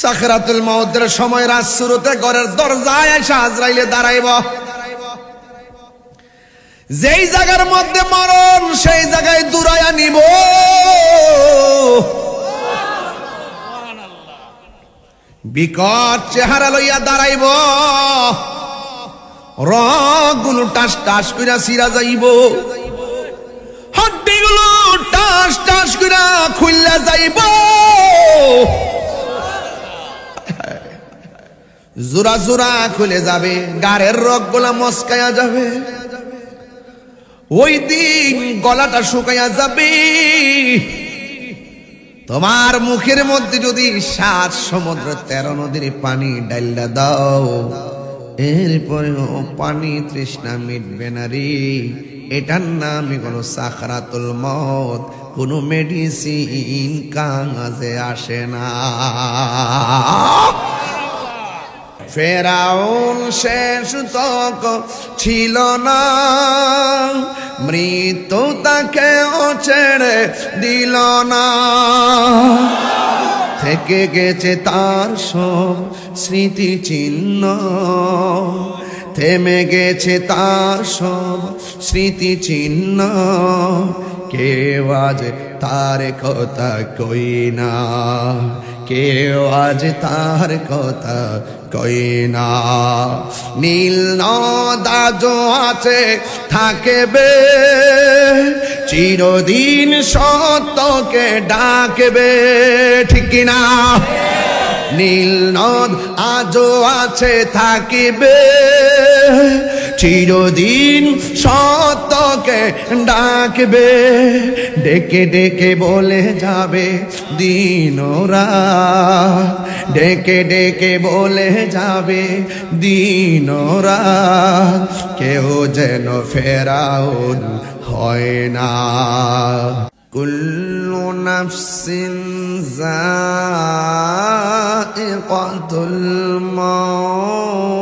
সাকরাতুল মাউতের সময় রাত শুরুতে ঘরের দরজায় এসে আজরাইলে দাঁড়াইব। যেই জায়গার মধ্যে মরণ সেই জায়গায় দূরাইয়া নিব। বিকট চেহারা লইয়া দাঁড়াইব, রগগুলো টাস টাস কইরা ছিঁড়া যাইব, হাড্ডিগুলো টাস টাস কইরা খুইলা যাইব, জোড়া জোড়া খুলে যাবে, গাড়ের রগগুলা মস্কায়া যাবে। ওই দিন গলাটা শুকাইয়া যাবে। তোমার মুখের মধ্যে যদি 7 সমুদ্র 13 নদীর পানি ডাইলা দাও, এরপরেও পানি তৃষ্ণা মিটবে না রে। এটার নামই কোনো সাকরাতুল মউত, কোনো মেডিসিন কাজে আসে না। ফেরাউন শেষ তক ছিল না, মৃত্যু তাকেও ছেড়ে দিল না। থেকে গেছে তার সব স্মৃতি চিহ্ন, থেমে গেছে তার সব স্মৃতি চিহ্ন। কেউ আজ তার কথা কই না, কেউ আজ তার কথা কই না। নীল নদ আজও আছে থাকবে, চিরদিন সত্যকে ডাকবে, ঠিক কিনা? নীল নদ আজও আছে থাকিবে, চিরদিন সত্যকে ডাকবে। ডেকে ডেকে বলে যাবে দিন রাত, ডেকে ডেকে বলে যাবে দিন রাত। কেউ যেন ফেরাউন হয় না। কুল্লু নাফসিন যায়িকাতুল মাউত।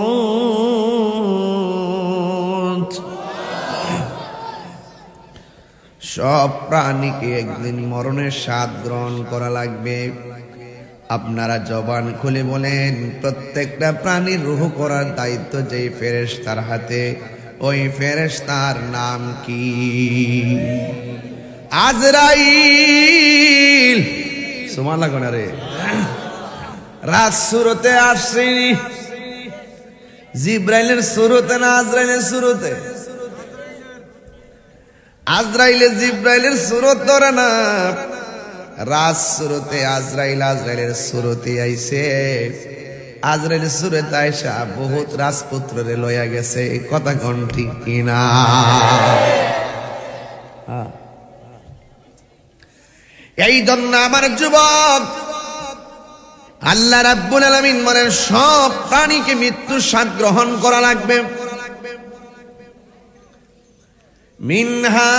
সব প্রাণীকে একদিন মরণের স্বাদ গ্রহণ করা লাগবে। আপনারা জবান খুলে বলেন, প্রত্যেকটা প্রাণীর রূহ করার দায়িত্ব যেই ফেরেশতার হাতে, ওই ফেরেশতার নাম কি? আজরাইল। সুবহান আল্লাহ কোন রে? রাত শুরুতে আসেনি, জিব্রাইলের শুরুতে না আজরাইলের শুরুতে? আজরাইলে জিব্রাইলের শুরুত ধরে না, রাত শুরুতে আজরাইল, আজরাইলের শুরুতে আইছে। আজরাইলের শুরুতে আইসা বহুত রাজপুত্ররে লইয়া গেছে। কথা কোন ঠিক কিনা? এই জন্য আমার যুবক, আল্লাহ রাব্বুল আলামিন বলেন সব প্রাণীকে মৃত্যুর স্বাদ গ্রহণ করা লাগবে। মিনহা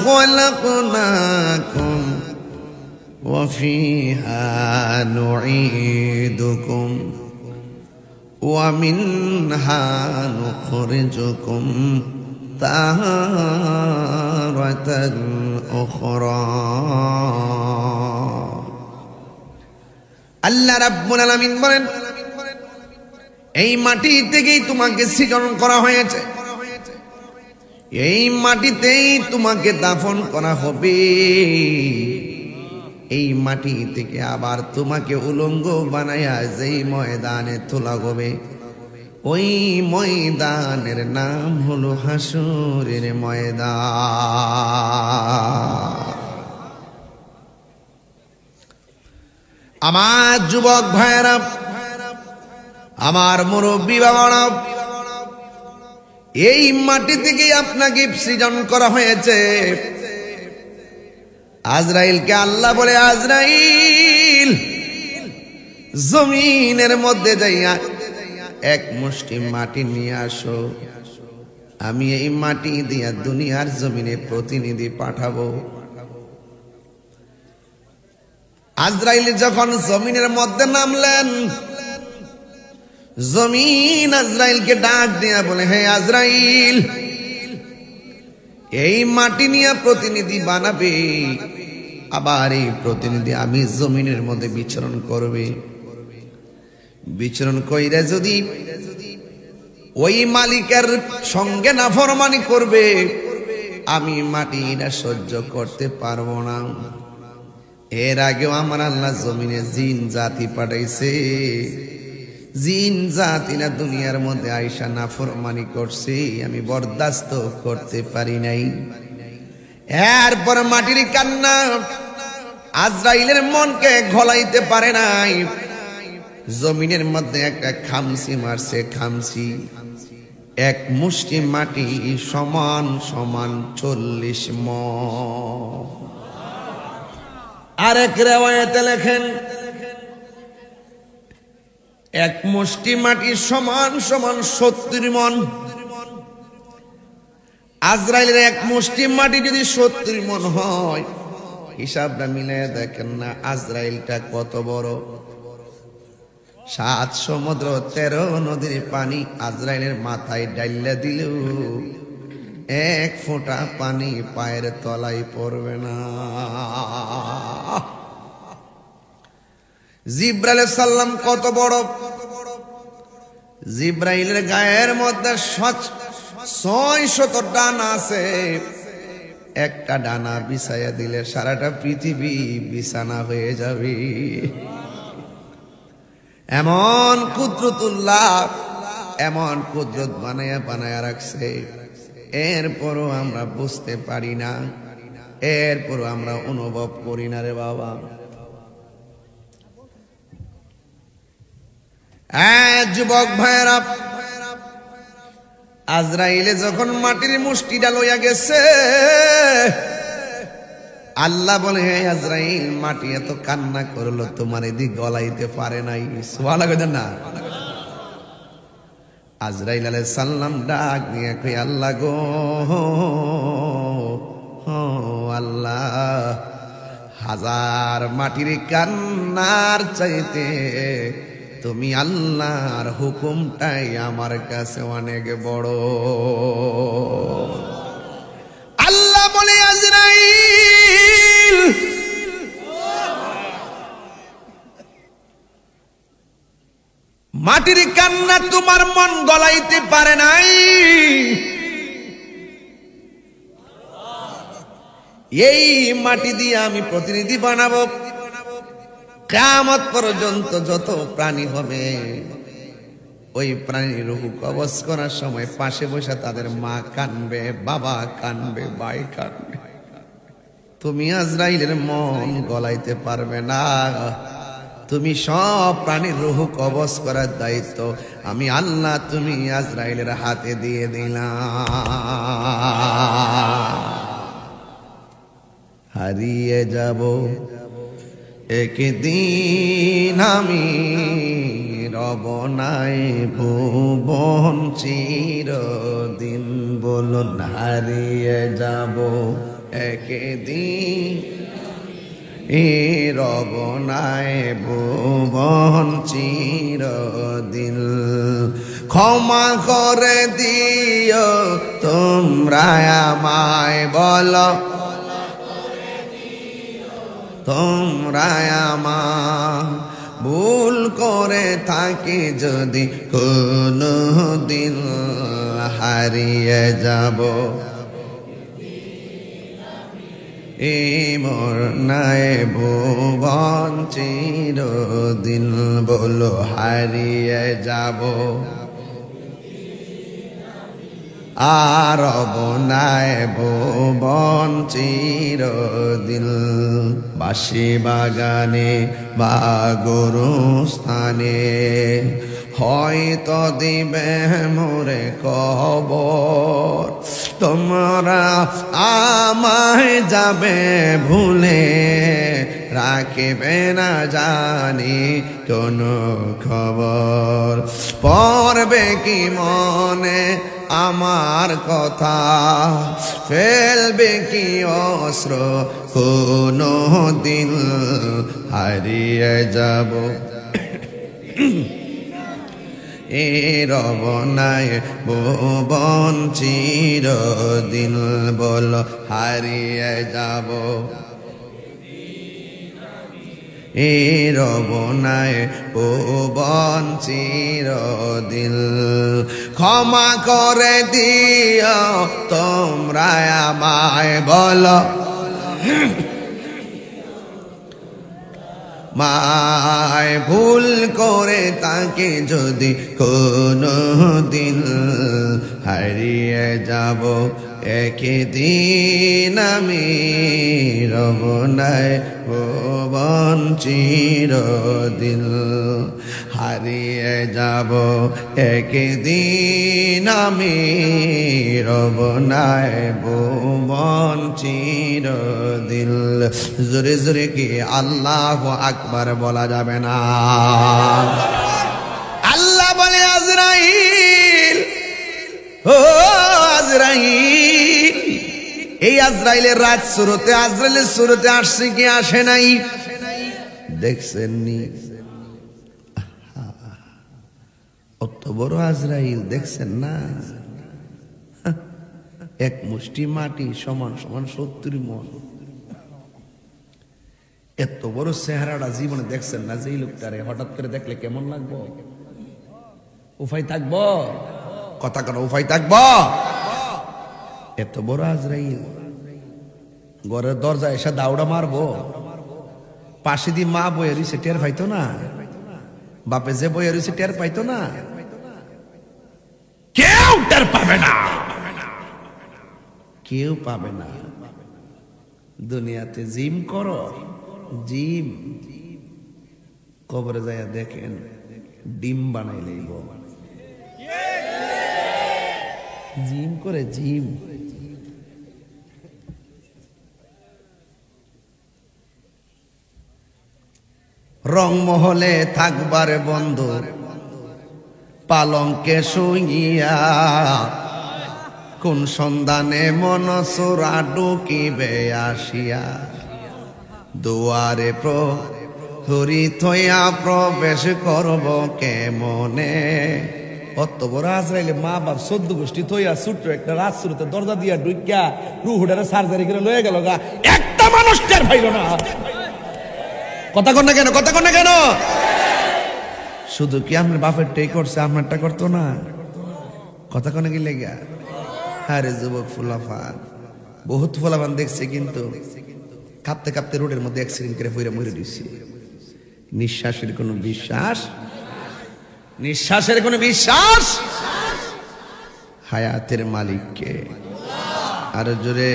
খালাকনাকুম ওয়া ফিহা নুঈদুকুম ওয়া মিনহা নুখরিজুকুম তারাতান উখরা। আল্লাহ রাব্বুল আলামিন বলেন, এই মাটি থেকেই তোমাকে সৃজন করা হয়েছে, এই মাটিতেই তোমাকে দাফন করা হবে। এই মাটি থেকে আবার তোমাকে উলঙ্গ বানায়া যেই ময়দানে তোলা হবে, ওই ময়দানের নাম হলো হাসরের ময়দান। আমার যুবক ভাইয়েরা, আমার মুরব্বী বাবারা, এই মাটি থেকে আপনাকে সৃজন করা হয়েছে। আজরাইলকে আল্লাহ বলে, আজরাইল জমিনের মধ্যে যাইয়া এক মুষ্টি মাটি নিয়ে আসো, আমি এই মাটি দিয়া দুনিয়ার জমিনে প্রতিনিধি পাঠাবো। আজরাইল যখন জমিনের মধ্যে নামলেন, জমিন আজরাইলকে ডাক দিয়া বলে, হে আজরাইল, এই মাটি নিয়ে প্রতিনিধি বানাবে, আবার এই প্রতিনিধি আমি জমিনের মধ্যে বিচরণ করবে। বিচরণ কইরা যদি ওই মালিকের সঙ্গে নাফরমানি করবে, আমি মাটি এটা সহ্য করতে পারবো না। এর আগেও আমার আল্লাহ জমিনে জিন জাতি পাঠাইছে, জিন জাতিরা দুনিয়ার মধ্যে আইসা নাফরমানি করছে, আমি বরদাস্ত করতে পারি নাই। এরপর মাটির কান্না আজরাইলের মনকে ঘলাইতে পারে নাই, জমিনের মধ্যে একটা খামসি মারছে, খামসি এক মুষ্টি মাটি সমান সমান 40 মণ। আরেক রিওয়ায়াতে লেখেন এক মুষ্টি মাটি সমান সমান 70 মণ। আজরাইলের এক মুষ্টি মাটি যদি 70 মণ হয়, হিসাবটা মিলে দেখেন না আজরাইলটা কত বড়। 7 সমুদ্র 13 নদীর পানি আজরাইলের মাথায় ডাইলা দিলেও এক ফোঁটা পানি পায়ের তলায় পড়বে না। জিব্রাইল সাল্লাম কত বড়, জিব্রাইলের গায়ের মধ্যে 600 ডানা আছে, একটা ডানা বিছাইয়া দিলে সারাটা পৃথিবী বিছানা হয়ে যাবে। এমন কুদরতুল্লাহ, এমন কুদরত বানায়া বানায়া রাখছে, এরপরও আমরা বুঝতে পারি না, এরপরও আমরা অনুভব করি না রে বাবা। যুবক ভাইয়েরা, আজরাইলে যখন মাটির মুষ্টিটা লইয়া গেছে, আল্লাহ বলে হে আজরাইল, মাটি এত কান্না করলো তোমার এদিক গলাইতে পারে নাই। সুবহানাল্লাহ না? আজরাইল আলাইহিস সালাম ডাক দিয়ে কই আল্লাহ গো, আল্লাহ, হাজার মাটির কান্নার চাইতে তুমি আল্লাহর হুকুমটাই আমার কাছে অনেক বড়। আল্লাহ বলে আজরাইল, মাটির কান্না তোমার মন গলাইতে পারে নাই, এই মাটি দিয়ে আমি প্রতিনিধি বানাবো, কিয়ামত পর্যন্ত যত প্রাণী হবে, ওই প্রাণীর রূহ কবজ করার সময় পাশে বসে তাদের মা কানবে, বাবা কানবে, ভাই কানবে। তুমি আজরাইলের মন গলাইতে পারবে না, তুমি সব প্রাণীর রূহ কবজ করার দায়িত্ব আমি আল্লাহ, তুমি আজরাইলের হাতে দিয়ে দিলাম। হারিয়ে যাব একদিন আমি, রব নাই ভুবন চিরদিন। বলুন হারিয়ে যাব একদিন, রব নাই ভুবন চিরদিন। ক্ষমা করে দিও তোমরা আমায়, বলো তোমরা আমার ভুল করে থাকি যদি কোনো দিন, হারিয়ে যাব এই মোর নাই ভুবন চিরদিন। বলো হারিয়ে যাব আর নাই ভুবন চিরদিন। বাঁশি বাগানে বা গরুস্থানে হয়তো দিবে মোরে কবর, তোমরা আমায় যাবে ভুলে, রাখিবে না জানি কোনো খবর। পড়বে কি মনে আমার কথা, ফেলবে কি অস্ত্র কোনো দিন, হারিয়ে যাব এ রব নাই ভুবন চিরদিন। বল হারিয়ে যাব রবনায় ভুবন চিরদিন। ক্ষমা করে দিও তোমরা আমায়, বলো মায় ভুল করে তাকে যদি কোনো দিন হারিয়ে যাব একদিন আমি রবনায় ভুবন চিরদিন। হারিয়ে যাব একদিন আমি রবনায় ভুবন চিরদিন। জোরে জোরে কি আল্লাহু আকবার বলা যাবে না? আল্লাহ বলে আজরাইল, ও আজরাইল, এই আজরাইলের রাত সুরতে, আজরাইলের সুরতে আসছে কি আসে নাই? দেখছেন নি? অত বড় আজরাইল দেখছেন না? এক মুষ্টি মাটি সমান সমান 70 মণ। এত বড় চেহারাটা জীবনে দেখছেন না? যে লোকটারে হঠাৎ করে দেখলে কেমন লাগবো? উপায় থাকবো? কথা কোনো উপায় থাকবো? এত বড় আজরাইল ঘরের দরজা এসে দাউড়া মারবো, পাশে দিয়ে মা বইয়ে রয়েছে টের পাইতো না, বাপে যে বইয়ে রয়েছে টের পাইতো না, কেউ টের পাবে না, কেউ পাবে না। দুনিয়াতে জিম করো, জিম, কবরে যাইয়া দেখেন ডিম বানাই লইব। জিম করে জিম। রংমহলে থাকবার বন্ধু পালঙ্কে শুইয়া, কোন সন্ধানে মন চোরা ঢুকিবে আসিয়া। দুয়ারে প্রহরী থইয়া প্রবেশ করব কেমনে। অত বড় আজরাইলে মা বাপ 14 গোষ্ঠী থইয়া ছোট্ট একটা রাত শুরুতে দরজা দিয়া ঢুকিয়া রুহুডারে সার্জারি করে লয়ে গেল গা, একটা মানুষ টের পাইল না। কথা কন না কেন? কথা কন না কেন? শুধু কি আপনার বাপেরটাই করছে, আপনারটা করতো না? কথা কনে কি লেগা? আরে যুবক ফুলাফান, বহুত ফুলাফান দেখছে কিন্তু কাঁপতে কাঁপতে রোডের মধ্যে অ্যাক্সিডেন্ট করে পইরা মরে দিছে। নিঃশ্বাসের কোনো বিশ্বাস, নিঃশ্বাসের কোনো বিশ্বাস। হায়াতের মালিককে আরো জোরে।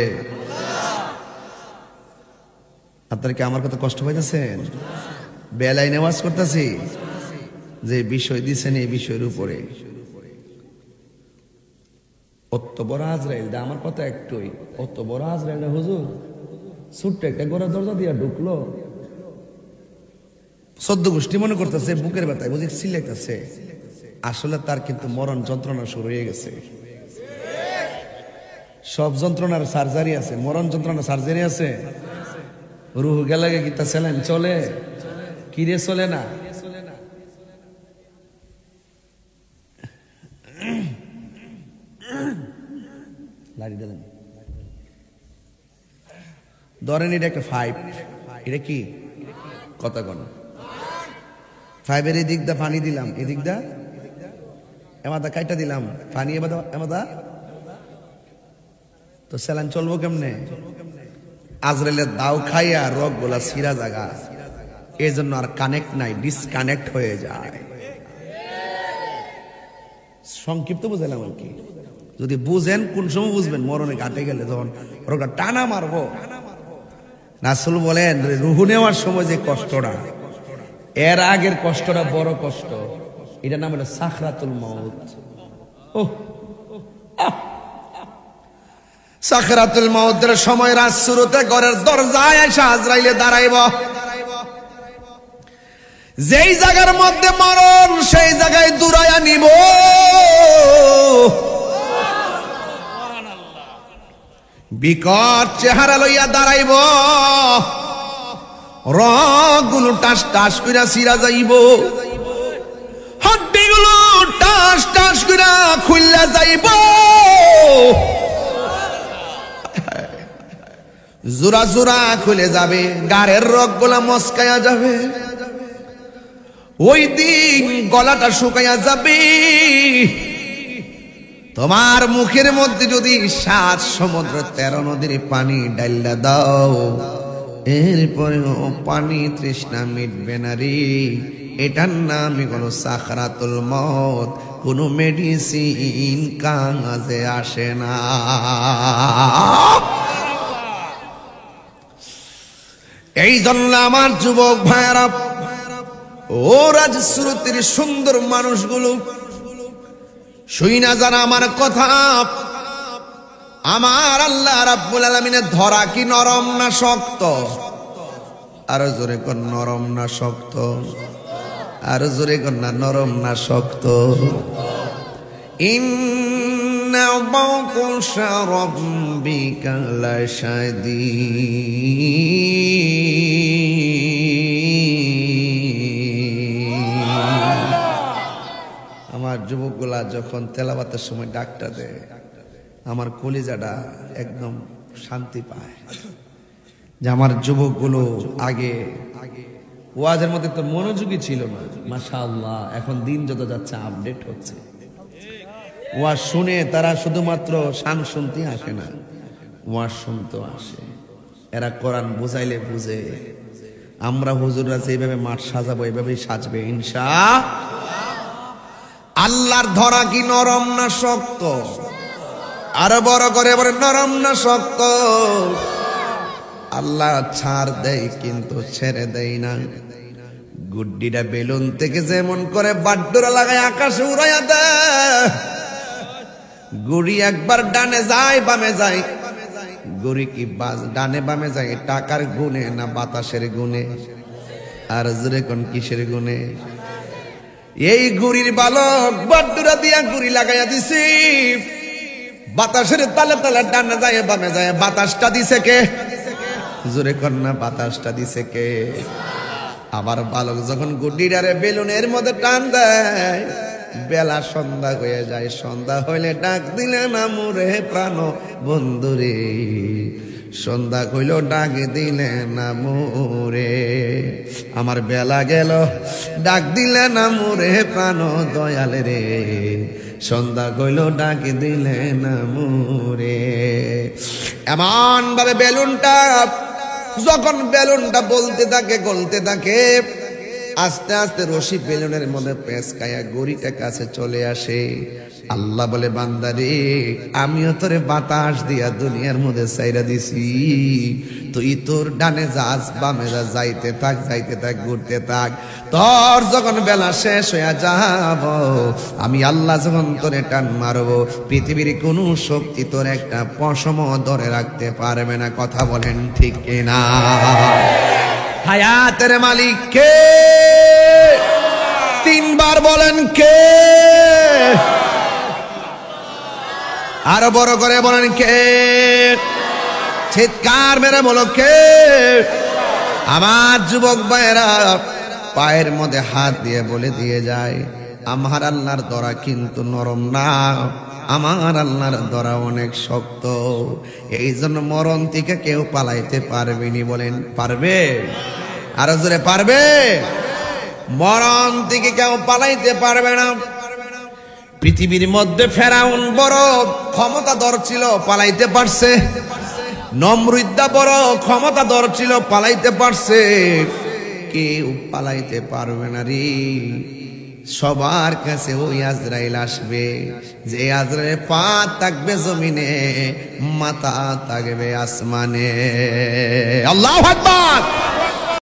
আপনারা কি আমার কথা কষ্ট পাইতেছেন? বেলায় নেওয়াজ করতেছি যে বিষয় দিচ্ছেন এই বিষয়ের উপরে। অত বড় আজরাইল, আমার কথা একটুই, অত বড় আজরাইল হুজুর ছোট্ট একটা গোড়া দরজা দিয়া ঢুকলো, 14 গোষ্ঠী মনে করতেছে বুকের ব্যথায় বুঝি সিলেক্টেছে, আসলে তার কিন্তু মরণ যন্ত্রণা শুরু হয়ে গেছে। সব যন্ত্রণার সার্জারি আছে, মরণ যন্ত্রণা সার্জারি আছে। রুহ গেলে গীতা সেলেন চলে, কিরে চলে না? লাড়ি দিলেন ধরেন, এটা একটা 5, এটা কি কথা কন? 5-এর এই দিকটা পানি দিলাম, এই দিকটা এমাদা কাইটা দিলাম পানি, এমাদা তো সেলান চলবো কেমনে? আজরাইলের দাও খাইয়া রোগ গুলা সিরা জাগা, এই জন্য আর কানেক্ট নাই, ডিসকানেক্ট হয়ে যায়। সংক্ষিপ্ত বুঝাইলাম আর কি। যদি বুঝেন কোন সময় বুঝবেন, মরণে ঘাটে গেলে যখন রোগটা টানা মারবো। রাসূল বলেন রুহু নেওয়ার সময় যে কষ্টটা, এর আগের কষ্টটা বড় কষ্ট, এটার নাম হলো সাকরাতুল মউত। সাকরাতুল মউতের সময় রাত শুরুতে ঘরের দরজায় এসে আজরাইলে দাঁড়াইব। যেই জায়গার মধ্যে মরণ, সেই জায়গায় দূরাইয়া নিব। বিকট চেহারা লইয়া দাঁড়াইব, রগগুলো টাস টাস কইরা সিরা যাইব, হাড্ডিগুলো টাস টাস কইরা খুইলা যাইব। জোড়া জোড়া খুলে যাবে, গাড়ের রগগুলা মস্কায়া যাবে, ওই দিন গলাটা শুকায়া যাবে। তোমার মুখের মধ্যে যদি 7 সমুদ্র 13 নদীর পানি ডাইলা দাও, এরপরেও পানি তৃষ্ণা মিটবে না রে। এটার নামই হলো সাকরাতুল মউত, কোনো মেডিসিন কাজে আসে না। এই জন্য আমার যুবক ভাইরা, ও রাজশ্রুতির সুন্দর মানুষগুলো, শুই না যারা আমার কথা, আমার আল্লাহ রাব্বুল আলামিনের ধরা কি নরম না শক্ত? আরো জোরে কোন নরম না শক্ত? আরো জোরে কোন না নরম না শক্ত? ইন্না বাকুশা রাব্বিকা লাশাদীদ। আমার যুবকগুলা যখন তেলাওয়াতের সময় ডাকটা দেয়, আমার কলিজাটা একদম শান্তি পায়। যে আমার যুবকগুলো আগে ওয়াজের মধ্যে তো মনোযোগী ছিল না, মাশাআল্লাহ এখন দিন যত যাচ্ছে আপডেট হচ্ছে। ওয়াজ শুনে তারা শুধুমাত্র শান শুনতে আসে না, ওয়াজ শুনতে আসে। এরা কোরআন বুঝাইলে বুঝে। আমরা হুজুররা যেভাবে মাঠ সাজাবো এইভাবেই সাজবে ইনশাআল্লাহ। আল্লাহর ধরা কি নরম না শক্ত? আরো বড় করে বলে নরম না শক্ত? আল্লাহ ছাড় দেয় কিন্তু ছেড়ে দেয় না। গুড্ডিটা বেলুন থেকে যেমন করে বাড্ডুরা লাগায় আকাশে উড়াইয়া দেয়, গুড়ি একবার ডানে যায় বামে যায়। গুড়ি কি ডানে বামে যায় টাকার গুণে না বাতাসের গুণে? আর জোরে কোন কিসের গুণে? এই গুড়ির বালক বাড্ডুরা দিয়া গুড়ি লাগাইয়া দিছি, বাতাসের তালে তালে ডানে যায় বামে যায়। বাতাসটা দিছে কে? জোরে কন্যা বাতাসটা দিছে কে? আবার বালক যখন গুড্ডিটারে বেলুনের মধ্যে টান দেয়, বেলা সন্ধ্যা হয়ে যায়। সন্ধ্যা হইলে ডাক দিলে না মুরে প্রাণ বন্ধুরে, সন্ধ্যা কইল ডাক দিলে না মুরে। আমার বেলা গেল ডাক দিলে না মুরে প্রাণ দয়াল রে, সন্ধ্যা কইল ডাক দিলে না মুরে। এমন ভাবে বেলুনটা যখন বেলুনটা বলতে থাকে গলতে থাকে, আস্তে আস্তে রশি বেলুনের মধ্যে পেঁচকায়া গড়িটা কাছে চলে আসে। আল্লাহ বলে বান্দারে, আমিও তোরে বাতাস দিয়া দুনিয়ার মধ্যে ছাইরা দিছি, তুই তোর ডানে যাস বামে যা, যাইতে থাক যাইতে থাক ঘুরতে থাক। তোর যখন বেলা শেষ হইয়া যাব, আমি আল্লাহ যখন তোরে টান মারবো, পৃথিবীর কোন শক্তি তোর একটা পশম ধরে রাখতে পারবে না। কথা বলেন ঠিক কিনা? হায়াতের মালিক কে? 3 বার বলেন কে? আরো বড় করে বলেন কে? চিৎকার মেরে বলো কে? আমার যুবক ভাইরা পায়ের মধ্যে হাত দিয়ে বলে দিয়ে যায়, আমার আল্লাহর দরা কিন্তু নরম না, আমার আল্লাহর দরা অনেক শক্ত। এই জন্য মরণ থেকে কেউ পালাইতে পারবেনি। বলেন পারবে? আরো জোরে পারবে? মরণ থেকে কেউ পালাইতে পারবে না। পৃথিবীর মধ্যে ফেরাউন বড় ক্ষমতাধর ছিল, পালাইতে পারছে। নমরুদ্দা বড় ক্ষমতাধর ছিল, পালাইতে পারছে। কেউ পালাইতে পারবে না রে। সবার কাছে ওই আজরাইল আসবে, যে আজরাইলের পা থাকবে জমিনে, মাথা থাকবে আসমানে। আল্লাহু আকবার।